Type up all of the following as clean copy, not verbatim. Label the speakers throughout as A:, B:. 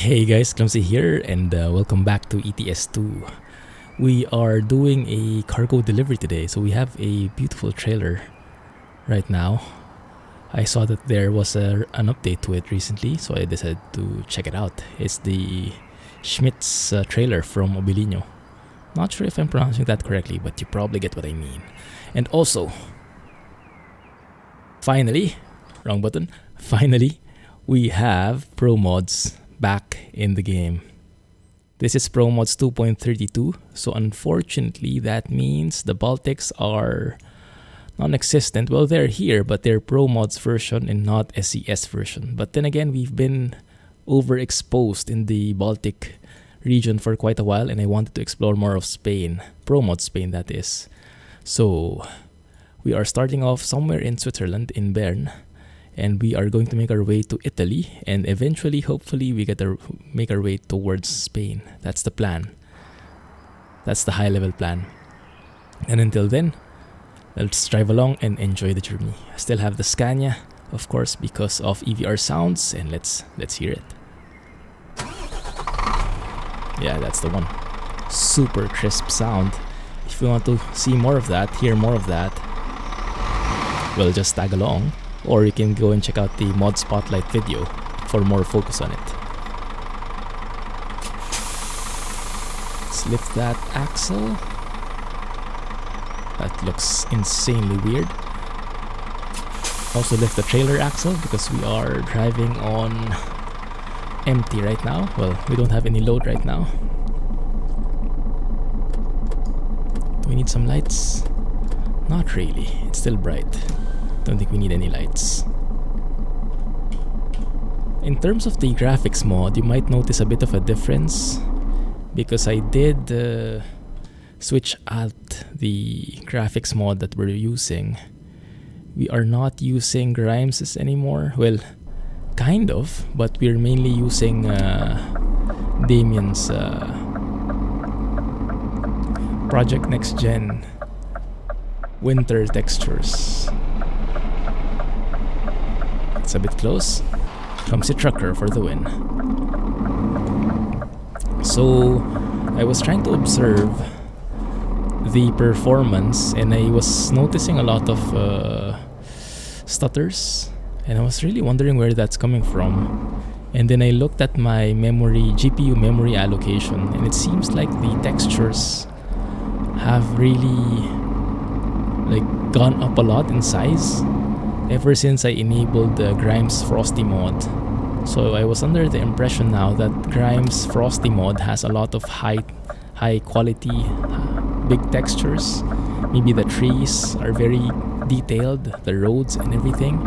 A: Hey guys, Clumsy here, and welcome back to ETS2. We are doing a cargo delivery today, so we have a beautiful trailer right now. I saw that there was an update to it recently, so I decided to check it out. It's the Schmidt's trailer from Obilino. Not sure if I'm pronouncing that correctly, but you probably get what I mean. And also, finally, wrong button, finally, we have ProMods back in the game. This is ProMods 2.32, so unfortunately that means the Baltics are non-existent. Well, they're here, but they're ProMods version and not SKRS version. But then again, we've been overexposed in the Baltic region for quite a while, and I wanted to explore more of Spain, ProMods Spain that is. So we are starting off somewhere in Switzerland, in Bern, and we are going to make our way to Italy, and eventually, hopefully, we get to make our way towards Spain. That's the plan. That's the high-level plan. And until then, let's drive along and enjoy the journey. I still have the Scania, of course, because of EVR sounds, and let's hear it. Yeah, that's the one. Super crisp sound. If you want to see more of that, hear more of that, well, just tag along. Or you can go and check out the Mod Spotlight video for more focus on it. Let's lift that axle. That looks insanely weird. Also lift the trailer axle because we are driving on empty right now. Well, we don't have any load right now. Do we need some lights? Not really. It's still bright. Don't think we need any lights. In terms of the graphics mod, you might notice a bit of a difference because I did switch out the graphics mod that we're using. We are not using Grimes's anymore. Well, kind of, but we're mainly using Damien's Project Next Gen winter textures. It's a bit close. Clumsy trucker for the win. So I was trying to observe the performance, and I was noticing a lot of stutters, and I was really wondering where that's coming from. And then I looked at my GPU memory allocation, and it seems like the textures have really gone up a lot in size ever since I enabled the Grimes Frosty mod. So I was under the impression now that Grimes Frosty mod has a lot of high quality, big textures. Maybe the trees are very detailed, the roads and everything.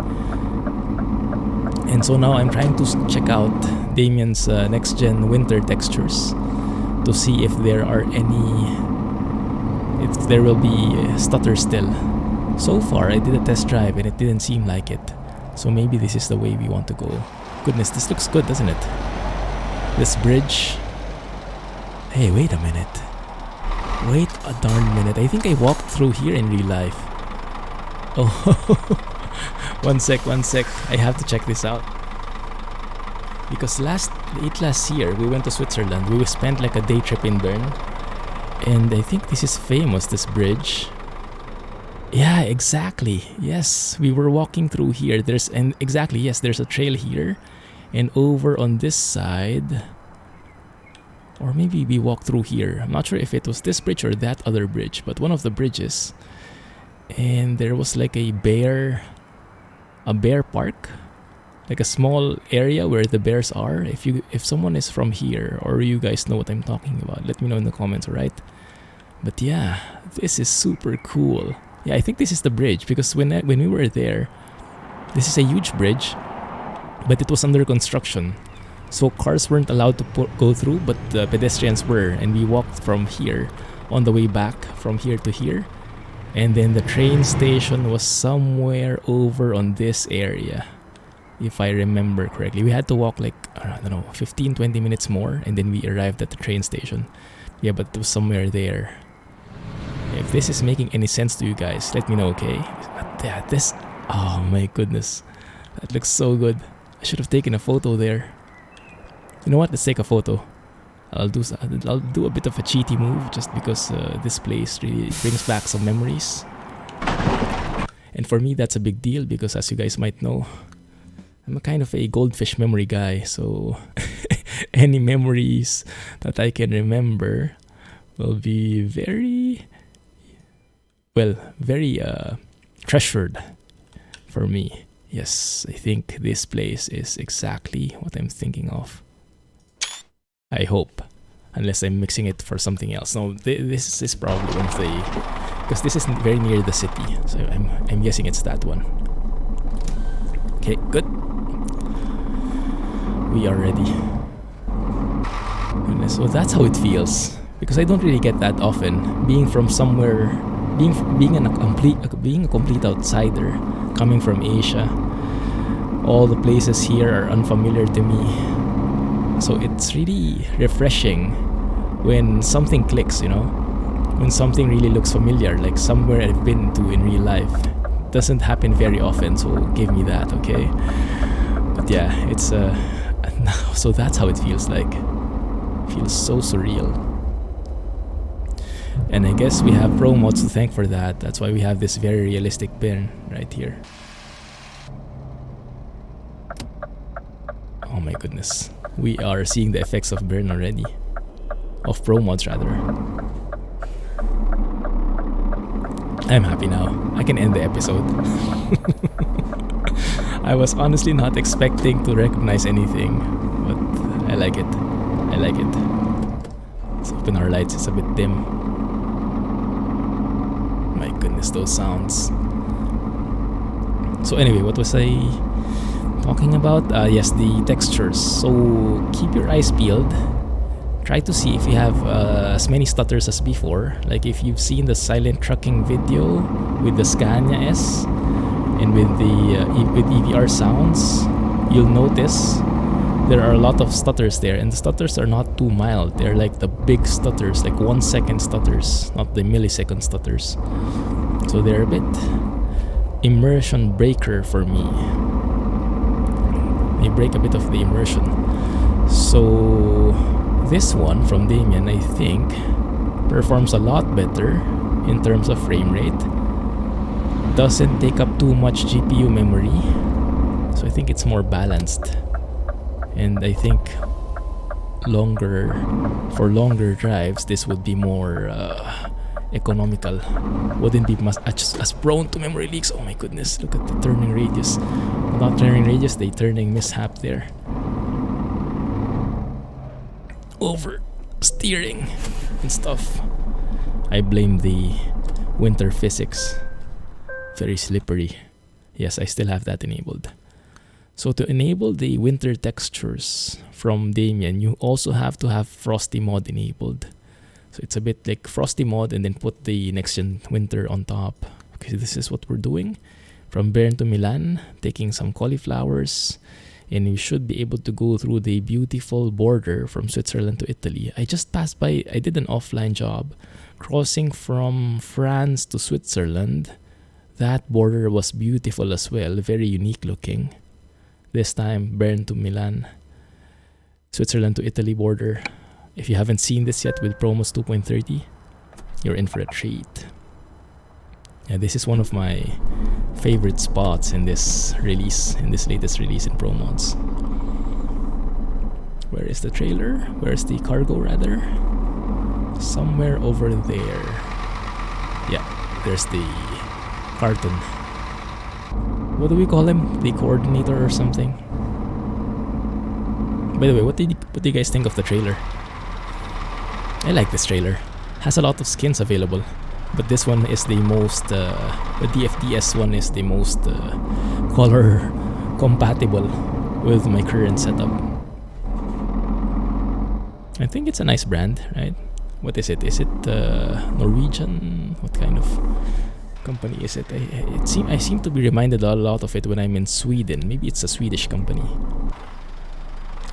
A: And so now I'm trying to check out Damien's next gen winter textures to see if there will be stutters still. So far, I did a test drive and it didn't seem like it. So maybe this is the way we want to go. Goodness, this looks good, doesn't it? This bridge. Hey, wait a minute. Wait a darn minute. I think I walked through here in real life. Oh, one sec. I have to check this out. Because last year, we went to Switzerland. We spent like a day trip in Bern. And I think this is famous, this bridge. Yeah, exactly. Yes, we were walking through here. There's a trail here. And over on this side, or maybe we walked through here. I'm not sure if it was this bridge or that other bridge, but one of the bridges. And there was like a bear park, like a small area where the bears are. If someone is from here or you guys know what I'm talking about, let me know in the comments, alright? But yeah, this is super cool. Yeah, I think this is the bridge because when we were there, this is a huge bridge, but it was under construction. So cars weren't allowed to go through, but the pedestrians were, and we walked from here on the way back from here to here. And then the train station was somewhere over on this area, if I remember correctly. We had to walk 15-20 minutes more, and then we arrived at the train station. Yeah, but it was somewhere there. If this is making any sense to you guys, let me know, okay? But yeah, oh my goodness. That looks so good. I should have taken a photo there. You know what? Let's take a photo. I'll do a bit of a cheaty move just because this place really brings back some memories. And for me, that's a big deal because, as you guys might know, I'm a kind of a goldfish memory guy. So any memories that I can remember will be very treasured for me. Yes, I think this place is exactly what I'm thinking of. I hope, unless I'm mixing it for something else. No, this is probably one of the, because this is very near the city, so I'm guessing it's that one. Okay, good. We are ready. And so that's how it feels, because I don't really get that often. Being from somewhere, being a complete outsider, coming from Asia. All the places here are unfamiliar to me. So it's really refreshing when something clicks, you know? When something really looks familiar, like somewhere I've been to in real life. Doesn't happen very often, so give me that, okay? But yeah, it's so that's how it feels like. It feels so surreal. And I guess we have ProMods to thank for that. That's why we have this very realistic burn right here. Oh my goodness. We are seeing the effects of burn already. Of ProMods rather. I'm happy now. I can end the episode. I was honestly not expecting to recognize anything, but I like it. I like it. Let's open our lights. It's a bit dim. My goodness, those sounds. So anyway, what was I talking about? Yes, the textures. So keep your eyes peeled. Try to see if you have as many stutters as before. Like if you've seen the silent trucking video with the Scania S and with the with EVR sounds, you'll notice there are a lot of stutters there, and the stutters are not too mild. They're like the big stutters, like 1 second stutters, not the millisecond stutters. So they're a bit immersion breaker for me. They break a bit of the immersion. So this one from Damien, I think, performs a lot better in terms of frame rate. Doesn't take up too much GPU memory. So I think it's more balanced. And I think for longer drives, this would be more economical. Wouldn't be as prone to memory leaks. Oh my goodness, look at the turning radius. Not turning radius, the turning mishap there. Over steering and stuff. I blame the winter physics. Very slippery. Yes, I still have that enabled. So to enable the winter textures from Damien, you also have to have Frosty mod enabled. So it's a bit like Frosty mod and then put the next gen winter on top. Okay, this is what we're doing. From Bern to Milan, taking some cauliflowers, and you should be able to go through the beautiful border from Switzerland to Italy. I just passed by, I did an offline job crossing from France to Switzerland. That border was beautiful as well, very unique looking. This time, Bern to Milan, Switzerland to Italy border. If you haven't seen this yet with ProMods 2.30, you're in for a treat. Yeah, this is one of my favorite spots in this release, in this latest release in ProMods. Where is the trailer? Where's the cargo rather? Somewhere over there. Yeah, there's the carton. What do we call him? The coordinator or something? By the way, what do you guys think of the trailer? I like this trailer. Has a lot of skins available, but this one is the most the DFDS one is the most color compatible with my current setup. I think it's a nice brand, right? What is it? Is it Norwegian? What kind of company is it? I seem to be reminded a lot of it when I'm in Sweden. Maybe it's a Swedish company.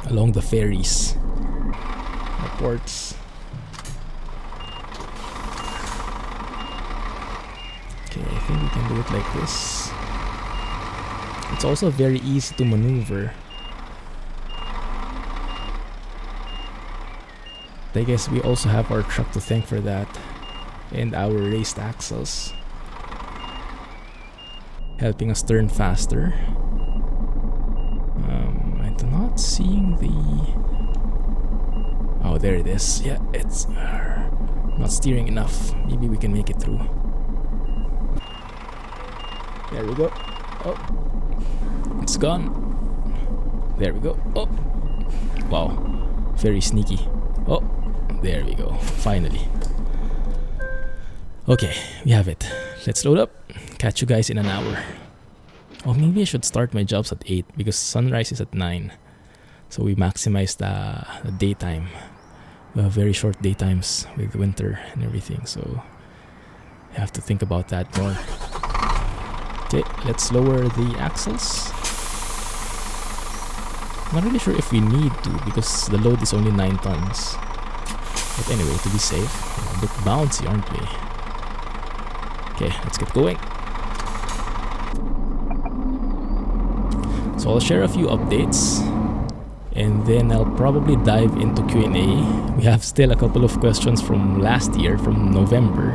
A: Along the ferries, the ports. Okay, I think we can do it like this. It's also very easy to maneuver. I guess we also have our truck to thank for that, and our raised axles helping us turn faster. I'm not seeing the... Oh, there it is. Yeah, it's not steering enough. Maybe we can make it through. There we go. Oh, it's gone. There we go. Oh, wow, very sneaky. Oh, there we go. Finally. Okay, we have it. Let's load up. Catch you guys in an hour. Oh, maybe I should start my jobs at 8 because sunrise is at 9. So we maximize the daytime. We have very short daytimes with winter and everything. So I have to think about that more. Okay, let's lower the axles. Not really sure if we need to because the load is only 9 tons. But anyway, to be safe, we're a bit bouncy, aren't we? Okay, let's get going. So I'll share a few updates and then I'll probably dive into Q&A. We have still a couple of questions from last year, from November.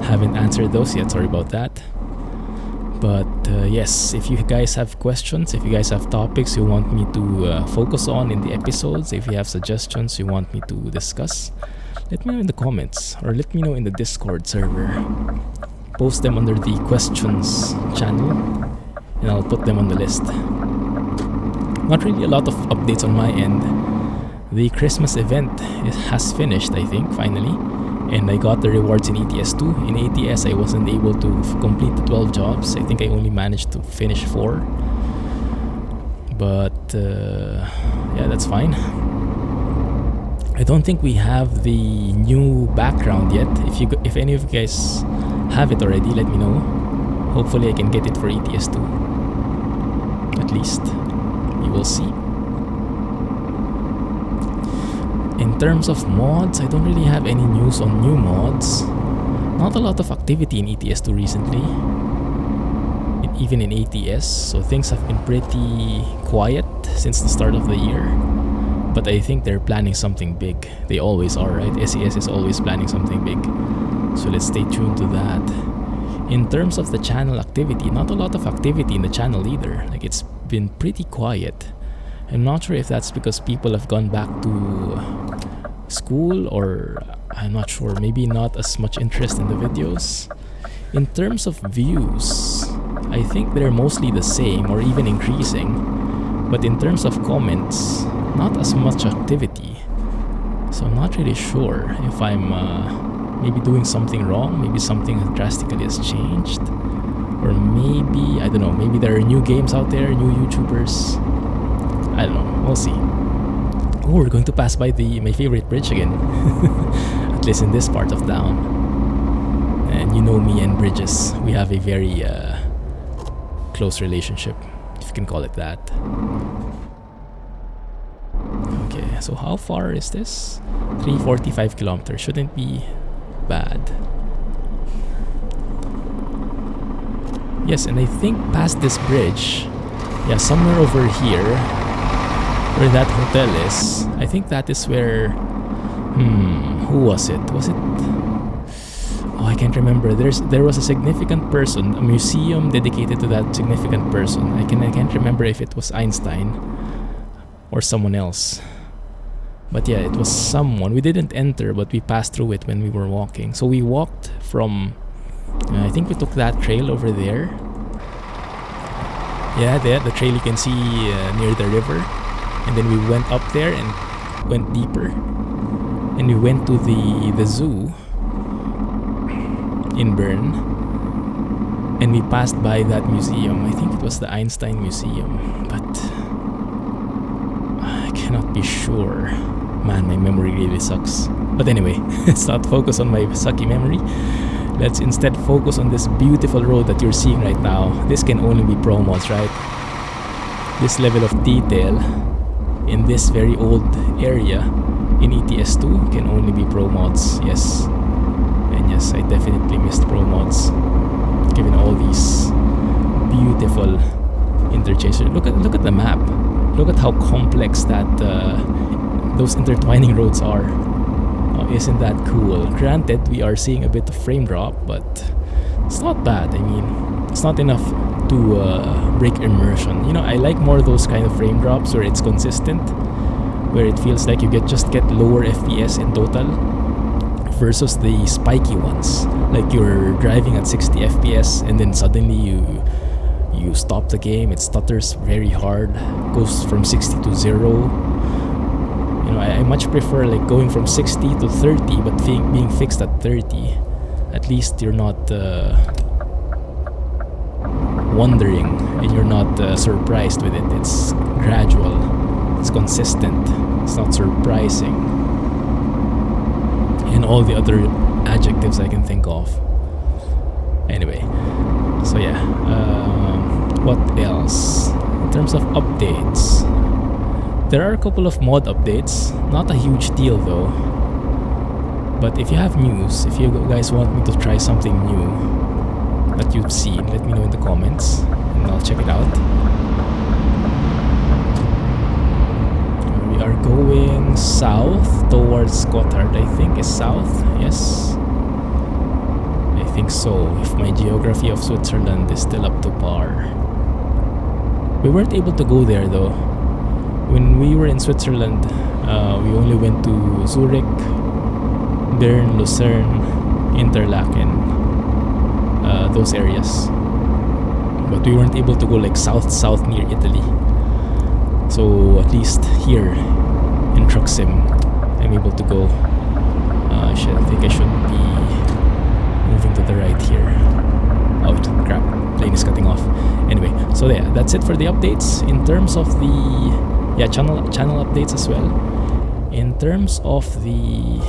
A: Haven't answered those yet, sorry about that. But yes, if you guys have questions, if you guys have topics you want me to focus on in the episodes, if you have suggestions you want me to discuss, let me know in the comments or let me know in the Discord server. Post them under the questions channel and I'll put them on the list. Not really a lot of updates on my end. The Christmas event has finished, I think, finally. And I got the rewards in ETS2. In ATS, I wasn't able to complete the 12 jobs. I think I only managed to finish 4. But yeah, that's fine. I don't think we have the new background yet. If any of you guys have it already, let me know. Hopefully I can get it for ETS2. At least. We will see. In terms of mods, I don't really have any news on new mods. Not a lot of activity in ETS2 recently. Even in ATS, so things have been pretty quiet since the start of the year. But I think they're planning something big. They always are, right? SES is always planning something big. So let's stay tuned to that. In terms of the channel activity, not a lot of activity in the channel either. Like, it's been pretty quiet. I'm not sure if that's because people have gone back to school, or I'm not sure, maybe not as much interest in the videos. In terms of views, I think they're mostly the same or even increasing. But in terms of comments, not as much activity. So I'm not really sure if I'm maybe doing something wrong, maybe something drastically has changed. Or maybe, I don't know, maybe there are new games out there, new YouTubers. I don't know, we'll see. Oh, we're going to pass by my favorite bridge again. At least in this part of town. And you know me and bridges, we have a very close relationship, if you can call it that. Okay, so how far is this? 345 kilometers, shouldn't be bad. Yes, and I think past this bridge, yeah, somewhere over here, where that hotel is, I think that is where, who was it? Was it, oh, I can't remember. There was a significant person, a museum dedicated to that significant person. I can't remember if it was Einstein or someone else. But yeah, it was someone. We didn't enter, but we passed through it when we were walking. So we walked from, I think we took that trail over there. Yeah, there, the trail you can see near the river. And then we went up there and went deeper. And we went to the zoo in Bern. And we passed by that museum. I think it was the Einstein Museum. But I cannot be sure. Man, my memory really sucks. But anyway, let's not focus on my sucky memory. Let's instead focus on this beautiful road that you're seeing right now. This can only be ProMods, right? This level of detail in this very old area in ETS2 can only be ProMods, yes. And yes, I definitely missed ProMods, given all these beautiful interchanges. Look at the map. Look at how complex that those intertwining roads are. Isn't that cool? Granted, we are seeing a bit of frame drop, but it's not bad. I mean, it's not enough to break immersion. You know, I like more those kind of frame drops where it's consistent, where it feels like you just get lower FPS in total, versus the spiky ones. Like you're driving at 60 FPS and then suddenly you stop the game, it stutters very hard, goes from 60 to 0. You know, I much prefer like going from 60 to 30 but being fixed at 30. At least you're not wondering and you're not surprised with it. It's gradual, it's consistent, it's not surprising, and all the other adjectives I can think of. Anyway, so yeah, what else? In terms of updates, there are a couple of mod updates, not a huge deal though. But if you have news, if you guys want me to try something new that you've seen, let me know in the comments and I'll check it out. We are going south towards Gotthard, I think is south, yes? I think so, if my geography of Switzerland is still up to par. We weren't able to go there though. When we were in Switzerland, we only went to Zurich, Bern, Lucerne, Interlaken, those areas. But we weren't able to go like south near Italy. So at least here in Truck Sim, I'm able to go. I think I should be moving to the right here. Oh crap, plane is cutting off. Anyway, so yeah, that's it for the updates. In terms of the channel updates as well. In terms of the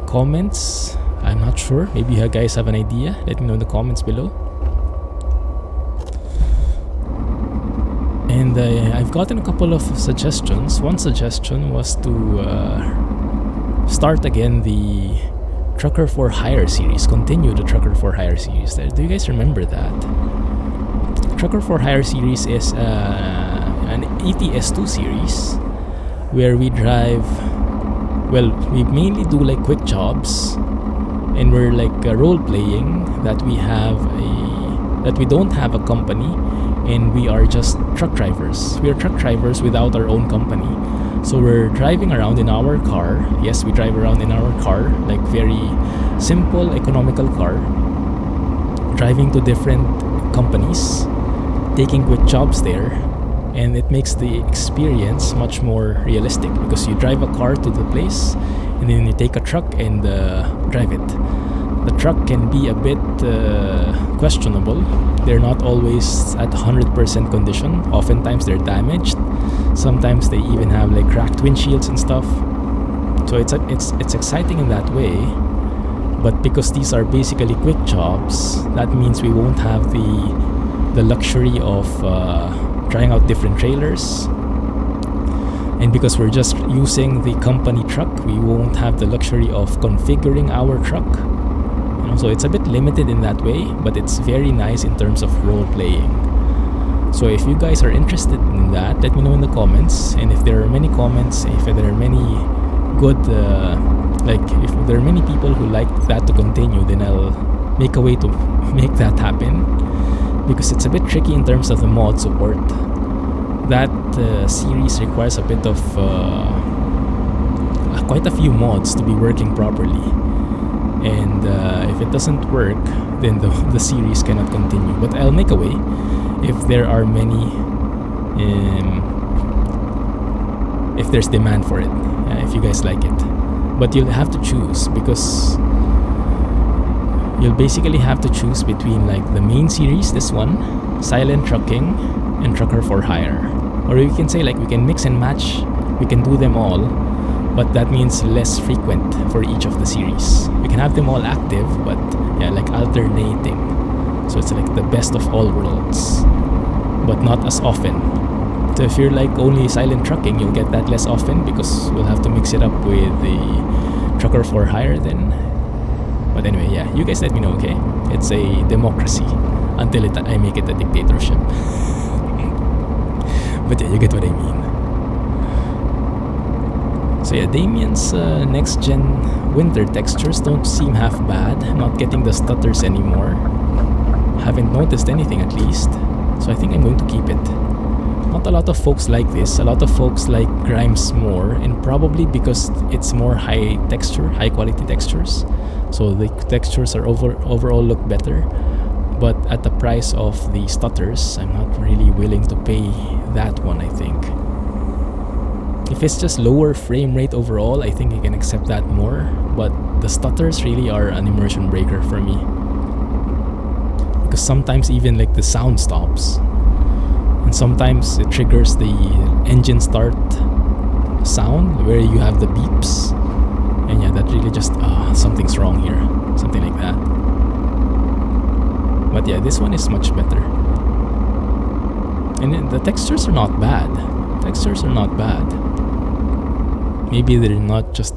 A: comments, I'm not sure. Maybe you guys have an idea. Let me know in the comments below. And I've gotten a couple of suggestions. One suggestion was to start again the Trucker for Hire series. Continue the Trucker for Hire series. Do you guys remember that? Trucker for Hire series is an ETS2 series where we drive. Well, we mainly do like quick jobs, and we're like role playing that we don't have a company, and we are just truck drivers. We are truck drivers without our own company. So we're driving around in our car. Yes, we drive around in our car, like very simple, economical car, driving to different companies, taking quick jobs there. And it makes the experience much more realistic because you drive a car to the place and then you take a truck and drive it. The truck can be a bit questionable. They're not always at 100% condition. Oftentimes they're damaged. Sometimes they even have like cracked windshields and stuff. So it's exciting in that way. But because these are basically quick jobs, that means we won't have the luxury of trying out different trailers, and because we're just using the company truck, we won't have the luxury of configuring our truck. You know, so it's a bit limited in that way, but it's very nice in terms of role playing. So if you guys are interested in that, let me know in the comments. And if there are many comments, if there are many good if there are many people who like that to continue, then I'll make a way to make that happen. Because it's a bit tricky in terms of the mod support. That series requires a bit of quite a few mods to be working properly, and if it doesn't work, then the series cannot continue. But I'll make a way if there are many, if there's demand for it, if you guys like it. But you'll have to choose, because you'll basically have to choose between like the main series, this one, Silent Trucking, and Trucker for Hire. Or you can say like we can mix and match, we can do them all, but that means less frequent for each of the series. We can have them all active, but yeah, like alternating. So it's like the best of all worlds, but not as often. So if you're like only Silent Trucking, you'll get that less often because we'll have to mix it up with the Trucker for Hire then. But anyway, yeah, you guys let me know, okay? It's a democracy until I make it a dictatorship. But yeah, you get what I mean. So yeah, Damien's next gen winter textures don't seem half bad. Not getting the stutters anymore. Haven't noticed anything at least. So I think I'm going to keep it. Not a lot of folks like this. A lot of folks like Grimes more, and probably because it's more high quality textures. So the textures are overall look better. But at the price of the stutters, I'm not really willing to pay that one, I think. If it's just lower frame rate overall, I think I can accept that more. But the stutters really are an immersion breaker for me. Because sometimes even like the sound stops. And sometimes it triggers the engine start sound where you have the beeps. And yeah, that really just, something's wrong here. Something like that. But yeah, this one is much better. And the textures are not bad. Maybe they're not just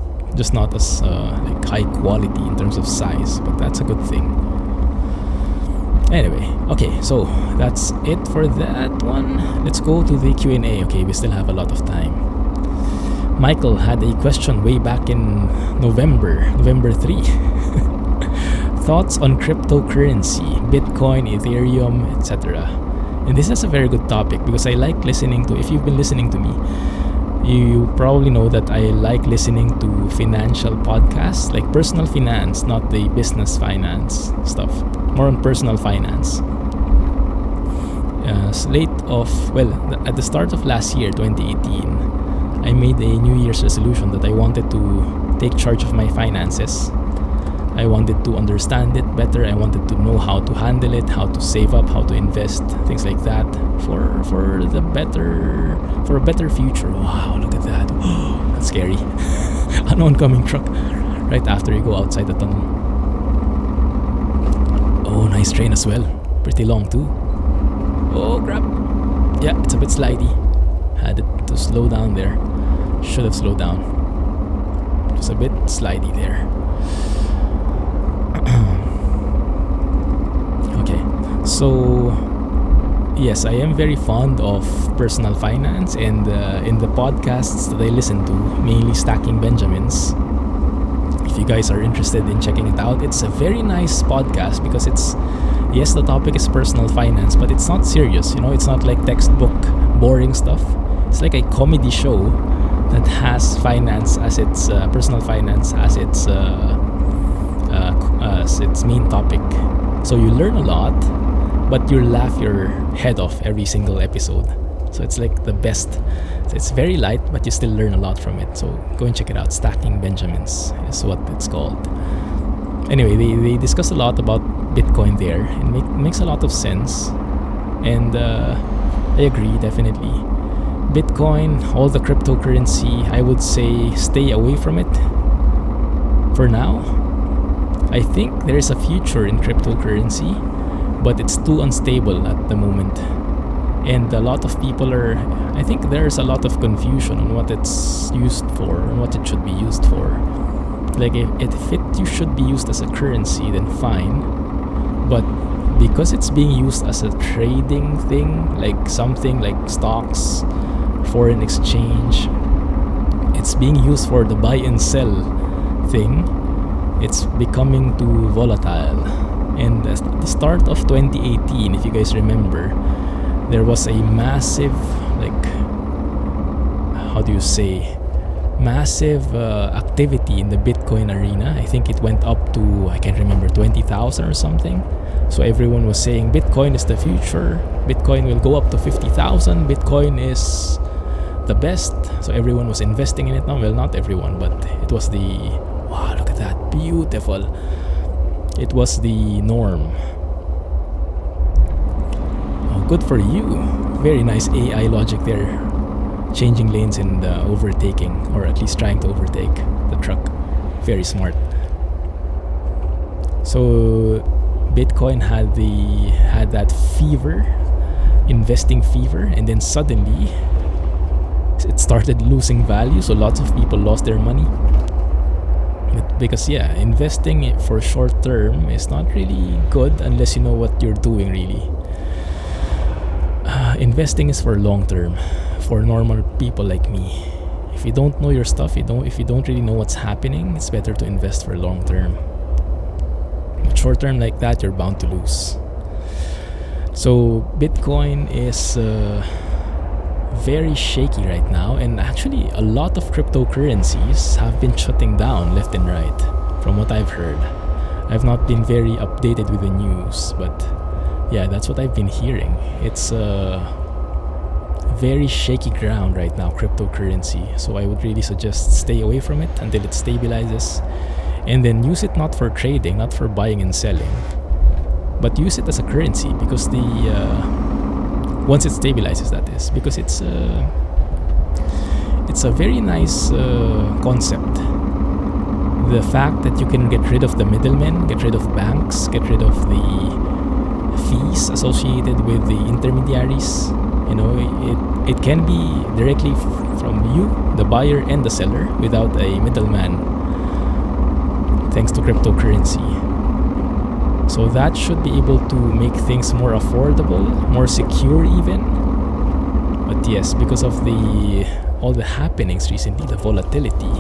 A: not as like high quality in terms of size, but that's a good thing. Anyway, okay, so that's it for that one. Let's go to the Q&A. Okay, we still have a lot of time. Michael had a question way back in November 3. Thoughts on cryptocurrency, Bitcoin, Ethereum, etc. And this is a very good topic because I like listening to, if you've been listening to me, you probably know that I like listening to financial podcasts, like personal finance, not the business finance stuff, more on personal finance. At the start of last year, 2018, I made a New Year's resolution that I wanted to take charge of my finances. I wanted to understand it better. I wanted to know how to handle it, how to save up, how to invest, things like that for a better future. Wow, look at that. That's scary. An oncoming truck right after you go outside the tunnel. Oh, nice train as well. Pretty long too. Oh, crap. Yeah, it's a bit slidey. Had it to slow down there. Should have slowed down. Just a bit slidey there. Okay, so yes, I am very fond of personal finance, and in the podcasts that I listen to, mainly Stacking Benjamins. If you guys are interested in checking it out, it's a very nice podcast because yes, the topic is personal finance, but it's not serious, it's not like textbook boring stuff. It's like a comedy show that has finance as its personal finance as its main topic. So you learn a lot, but you laugh your head off every single episode. So it's like the best. It's very light, but you still learn a lot from it. So go and check it out. Stacking Benjamins is what it's called. Anyway, they discuss a lot about Bitcoin there, and makes a lot of sense. And I agree, definitely. Bitcoin, all the cryptocurrency, I would say stay away from it for now. I think there is a future in cryptocurrency, but it's too unstable at the moment. And a lot of people I think there's a lot of confusion on what it's used for and what it should be used for. Like if it should be used as a currency, then fine. But because it's being used as a trading thing, like something like stocks, foreign exchange, it's being used for the buy and sell thing. It's becoming too volatile. And at the start of 2018, if you guys remember, there was a massive, activity in the Bitcoin arena. I think it went up to, I can't remember, 20,000 or something. So everyone was saying Bitcoin is the future. Bitcoin will go up to 50,000. Bitcoin is the best. So everyone was investing in it now. Well, not everyone, but it was wow, look at that. Beautiful. It was the norm. Oh, good for you. Very nice AI logic there. Changing lanes and overtaking, or at least trying to overtake the truck. Very smart. So Bitcoin had that fever, investing fever, and then suddenly it started losing value. So lots of people lost their money. Because investing for short term is not really good unless you know what you're doing really. Investing is for long term, for normal people like me. If you don't know your stuff, if you don't really know what's happening, it's better to invest for long term. But short term like that, you're bound to lose. So Bitcoin is very shaky right now, and actually a lot of cryptocurrencies have been shutting down left and right, from what I've heard. I've not been very updated with the news, but yeah, that's what I've been hearing. It's very shaky ground right now, cryptocurrency. So I would really suggest stay away from it until it stabilizes, and then use it not for trading, not for buying and selling, but use it as a currency, because the once it stabilizes, that is, because it's a very nice concept. The fact that you can get rid of the middlemen, get rid of banks, get rid of the fees associated with the intermediaries. You know, it can be directly from you, the buyer and the seller, without a middleman, thanks to cryptocurrency. So that should be able to make things more affordable, more secure even. But yes, because of all the happenings recently, the volatility,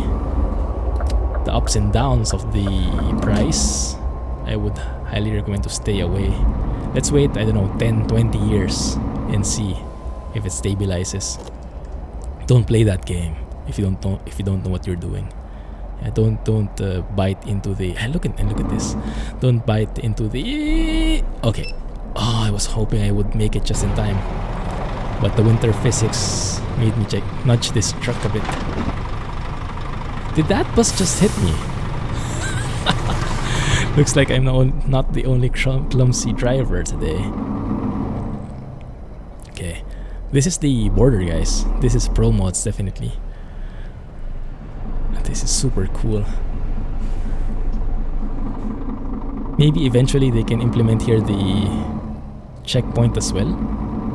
A: the ups and downs of the price, I would highly recommend to stay away. Let's wait, I don't know, 10, 20 years and see if it stabilizes. Don't play that game if you don't know what you're doing. Don't bite into the look at this. Don't bite into the okay. Oh, I was hoping I would make it just in time, but the winter physics made me nudge this truck a bit. Did that bus just hit me? Looks like I'm not the only clumsy driver today. Okay, this is the border, guys. This is ProMods, definitely. This is super cool. Maybe eventually they can implement here the checkpoint as well,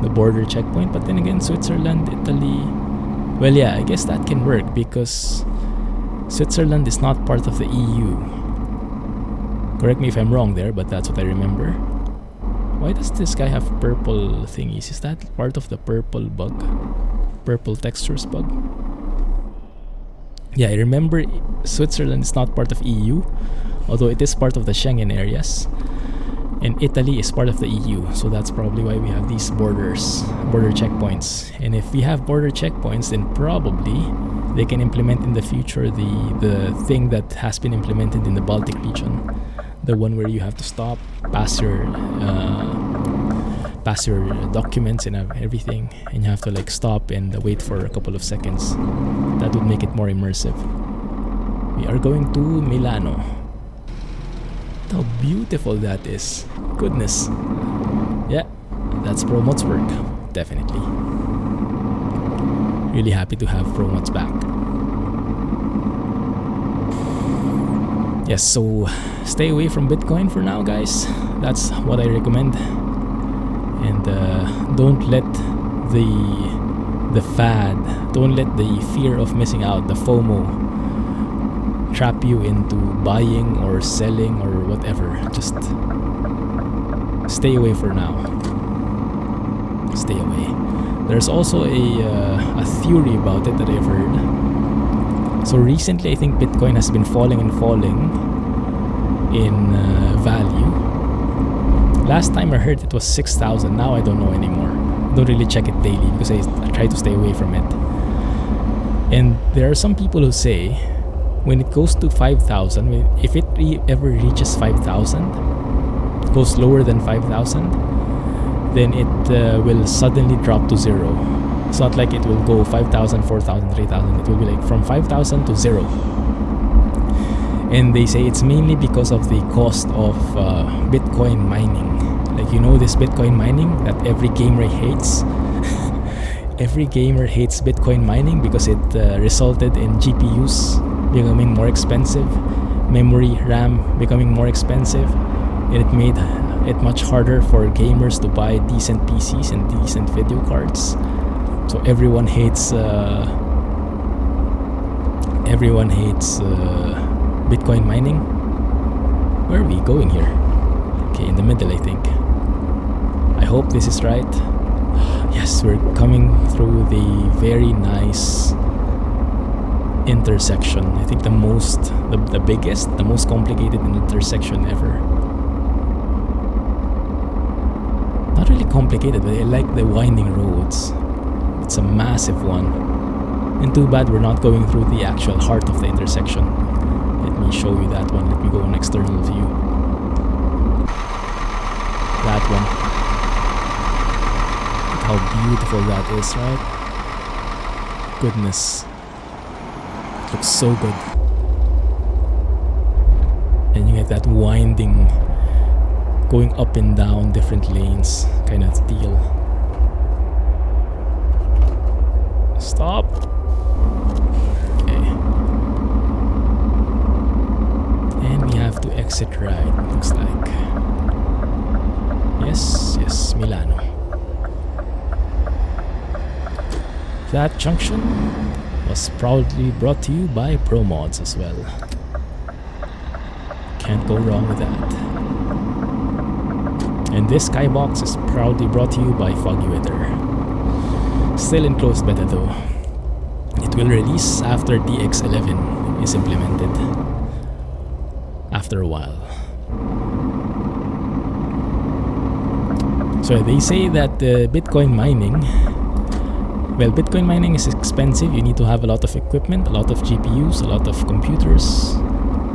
A: the border checkpoint. But then again, Switzerland, Italy, well, yeah, I guess that can work because Switzerland is not part of the EU. Correct me if I'm wrong there, but that's what I remember. Why does this guy have purple thingies? Is that part of the purple bug? Purple textures bug? Yeah, I remember Switzerland is not part of EU, although it is part of the Schengen areas. And Italy is part of the EU, so that's probably why we have these border checkpoints. And if we have border checkpoints, then probably they can implement in the future the thing that has been implemented in the Baltic region, the one where you have to stop, pass your documents and everything, and you have to like stop and wait for a couple of seconds. That would make it more immersive. We are going to Milano. How beautiful that is. Goodness. Yeah, that's ProMods work. Definitely. Really happy to have ProMods back. Yes, so stay away from Bitcoin for now, guys. That's what I recommend. And don't let the fad, don't let the fear of missing out, the FOMO, trap you into buying or selling or whatever. Just stay away for now. Stay away. There's also a theory about it that I've heard. So recently I think Bitcoin has been falling and falling in value. Last time I heard it was 6,000. Now I don't know anymore. I don't really check it daily because I try to stay away from it. And there are some people who say when it goes to 5,000, if it ever reaches 5,000, goes lower than 5,000, then it will suddenly drop to zero. It's not like it will go 5,000, 4,000, 3,000. It will be like from 5,000 to zero. And they say it's mainly because of the cost of Bitcoin mining. Like, you know, this Bitcoin mining that every gamer hates. Every gamer hates Bitcoin mining because it resulted in GPUs becoming more expensive, memory RAM becoming more expensive, and it made it much harder for gamers to buy decent PCs and decent video cards. So everyone hates Bitcoin mining. Where are we going here? Okay, in the middle, I think. I hope this is right. Yes, we're coming through the very nice intersection. I think the biggest, the most complicated intersection ever. Not really complicated, but I like the winding roads. It's a massive one. And too bad we're not going through the actual heart of the intersection. Let me show you that one. Let me go on external view. That one. Look how beautiful that is, right? Goodness. It looks so good. And you get that winding, going up and down different lanes kind of deal. Stop. Okay. And we have to exit right, looks like. Yes, Milano. That junction was proudly brought to you by ProMods as well. Can't go wrong with that. And this skybox is proudly brought to you by Foggy Weather. Still in closed beta though. It will release after DX11 is implemented. After a while. So they say that Bitcoin mining, well, Bitcoin mining is expensive. You need to have a lot of equipment, a lot of GPUs, a lot of computers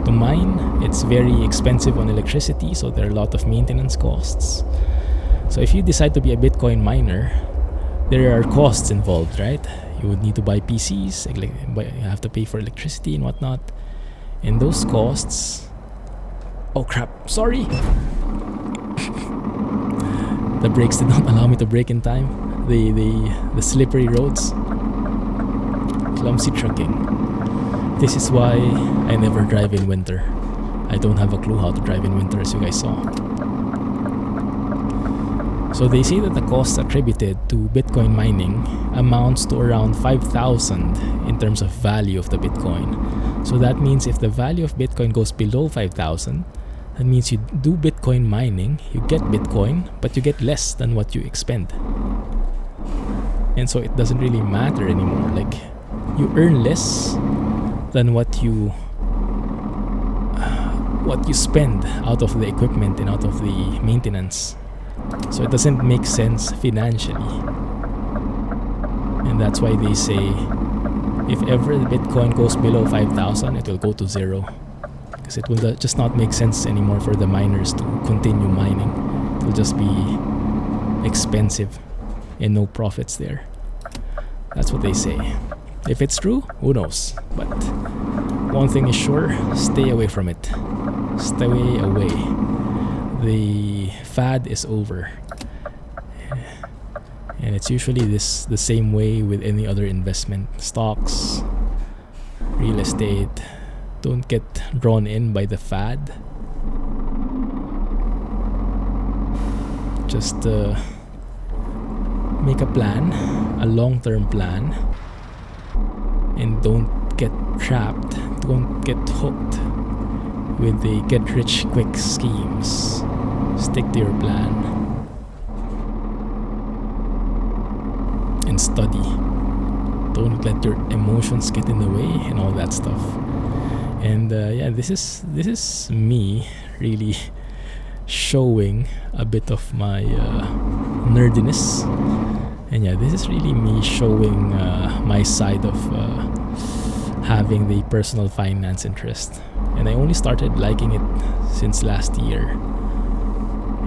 A: to mine. It's very expensive on electricity, so there are a lot of maintenance costs. So if you decide to be a Bitcoin miner, there are costs involved, right? You would need to buy PCs, you have to pay for electricity and whatnot. And those costs... Oh crap, sorry! The brakes did not allow me to brake in time. The slippery roads. Clumsy trucking. This is why I never drive in winter. I don't have a clue how to drive in winter, as you guys saw. So they say that the costs attributed to Bitcoin mining amounts to around 5,000 in terms of value of the Bitcoin. So that means if the value of Bitcoin goes below 5,000, that means you do Bitcoin mining, you get Bitcoin, but you get less than what you expend. And so it doesn't really matter anymore. Like, you earn less than what you spend out of the equipment and out of the maintenance. So it doesn't make sense financially. And that's why they say if ever the Bitcoin goes below 5,000, it will go to zero. Because it will just not make sense anymore for the miners to continue mining. It will just be expensive and no profits there. That's what they say. If it's true, who knows? But one thing is sure, stay away from it. Stay away. The fad is over. And it's usually the same way with any other investment. Stocks, real estate. Don't get drawn in by the fad. Just make a plan, a long-term plan, and don't get trapped, don't get hooked with the get-rich-quick schemes. Stick to your plan and study. Don't let your emotions get in the way and all that stuff. And yeah, this is me really showing a bit of my nerdiness. And yeah, this is really me showing my side of having the personal finance interest. And I only started liking it since last year.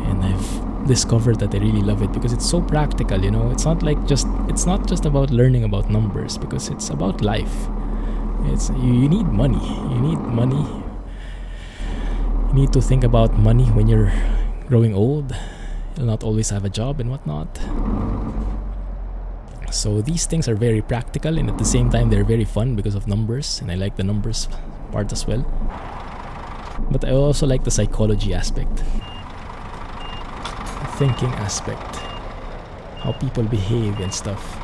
A: And I've discovered that I really love it because it's so practical, you know. It's not just about learning about numbers, because it's about life. You need money. You need to think about money when you're growing old. You'll not always have a job and whatnot. So these things are very practical, and at the same time they're very fun because of numbers, and I like the numbers part as well. But I also like the psychology aspect, the thinking aspect, how people behave and stuff.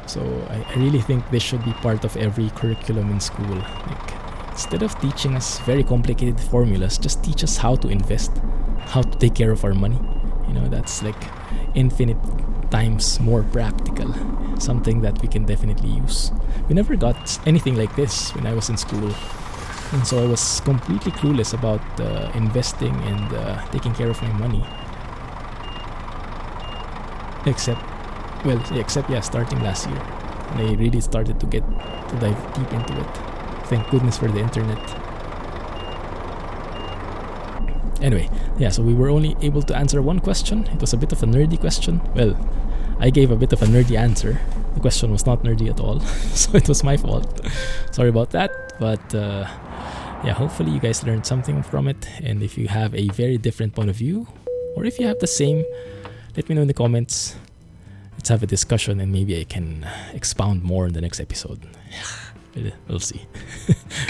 A: So I really think this should be part of every curriculum in school. Like, instead of teaching us very complicated formulas, just teach us how to invest, how to take care of our money. You know, that's like infinite times more practical. something that we can definitely use. We never got anything like this when I was in school, and so I was completely clueless about investing and taking care of my money. Except starting last year, and I really started to dive deep into it. Thank goodness for the internet. Anyway, yeah, so we were only able to answer one question. It was a bit of a nerdy question. Well, I gave a bit of a nerdy answer. The question was not nerdy at all, so it was my fault. Sorry about that, but yeah, hopefully you guys learned something from it, and if you have a very different point of view, or if you have the same, let me know in the comments. Let's have a discussion, and maybe I can expound more in the next episode. We'll see.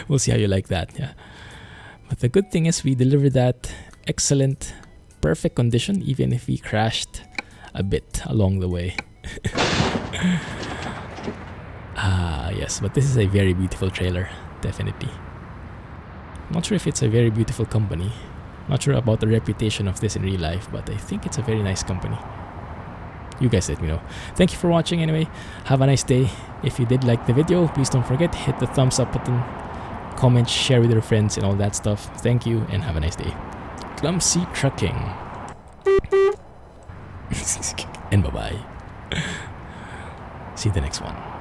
A: We'll see how you like that, yeah. But the good thing is we delivered that excellent, perfect condition, even if we crashed a bit along the way. Yes, but this is a very beautiful trailer, definitely. Not sure if it's a very beautiful company. Not sure about the reputation of this in real life, but I think it's a very nice company. You guys let me know. Thank you for watching anyway. Have a nice day. If you did like the video, please don't forget, hit the thumbs up button, comment, share with your friends and all that stuff. Thank you and have a nice day. Clumsy Trucking. And bye-bye. See you in the next one.